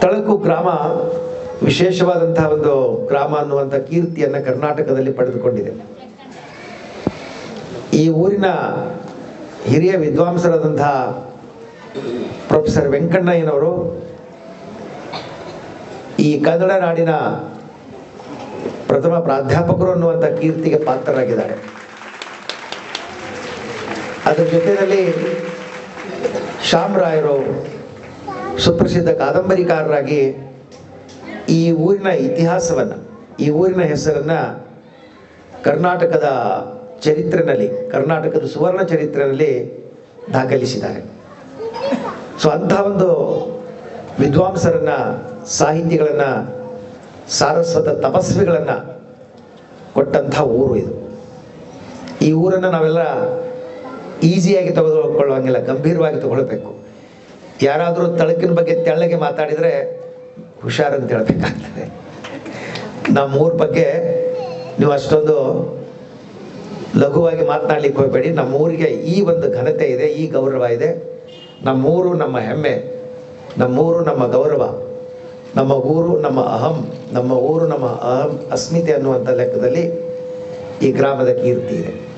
ತಳಕು ಗ್ರಾಮ ವಿಶೇಷವಾದಂತಹ ಒಂದು ಗ್ರಾಮ ಅನ್ನುವಂಥ ಕೀರ್ತಿಯನ್ನು ಕರ್ನಾಟಕದಲ್ಲಿ ಪಡೆದುಕೊಂಡಿದೆ. ಈ ಊರಿನ ಹಿರಿಯ ವಿದ್ವಾಂಸರಾದಂತಹ ಪ್ರೊಫೆಸರ್ ವೆಂಕಣ್ಣಯ್ಯನವರು ಈ ಕನ್ನಡ ನಾಡಿನ ಪ್ರಥಮ ಪ್ರಾಧ್ಯಾಪಕರು ಅನ್ನುವಂಥ ಕೀರ್ತಿಗೆ ಪಾತ್ರರಾಗಿದ್ದಾರೆ. ಅದರ ಜೊತೆಯಲ್ಲಿ ಶ್ಯಾಮರಾಯರು ಸುಪ್ರಸಿದ್ಧ ಕಾದಂಬರಿಕಾರರಾಗಿ ಈ ಊರಿನ ಇತಿಹಾಸವನ್ನು, ಈ ಊರಿನ ಹೆಸರನ್ನು ಕರ್ನಾಟಕದ ಚರಿತ್ರೆಯಲ್ಲಿ, ಕರ್ನಾಟಕದ ಸುವರ್ಣ ಚರಿತ್ರೆಯಲ್ಲಿ ದಾಖಲಿಸಿದ್ದಾರೆ. ಸೊ ಅಂತಹ ಒಂದು ವಿದ್ವಾಂಸರನ್ನು, ಸಾಹಿತಿಗಳನ್ನು, ಸಾರಸ್ವತ ತಪಸ್ವಿಗಳನ್ನು ಕೊಟ್ಟಂಥ ಊರು ಇದು. ಈ ಊರನ್ನು ನಾವೆಲ್ಲ ಈಸಿಯಾಗಿ ತೆಗೆದುಕೊಳ್ಳುವಂಗಿಲ್ಲ, ಗಂಭೀರವಾಗಿ ತಗೊಳ್ಬೇಕು. ಯಾರಾದರೂ ತಳಕಿನ ಬಗ್ಗೆ ತೆಳ್ಳಗೆ ಮಾತಾಡಿದರೆ ಹುಷಾರಂತ ಹೇಳಬೇಕಾಗ್ತದೆ. ನಮ್ಮೂರ ಬಗ್ಗೆ ನೀವು ಅಷ್ಟೊಂದು ಲಘುವಾಗಿ ಮಾತನಾಡ್ಲಿಕ್ಕೆ ಹೋಗಬೇಡಿ. ನಮ್ಮೂರಿಗೆ ಈ ಒಂದು ಘನತೆ ಇದೆ, ಈ ಗೌರವ ಇದೆ. ನಮ್ಮೂರು ನಮ್ಮ ಹೆಮ್ಮೆ, ನಮ್ಮೂರು ನಮ್ಮ ಗೌರವ, ನಮ್ಮ ಊರು ನಮ್ಮ ಅಹಂ, ನಮ್ಮ ಊರು ನಮ್ಮ ಅಹಂ ಅಸ್ಮಿತೆ ಅನ್ನುವಂಥ ಲೆಕ್ಕದಲ್ಲಿ ಈ ಗ್ರಾಮದ ಕೀರ್ತಿ ಇದೆ.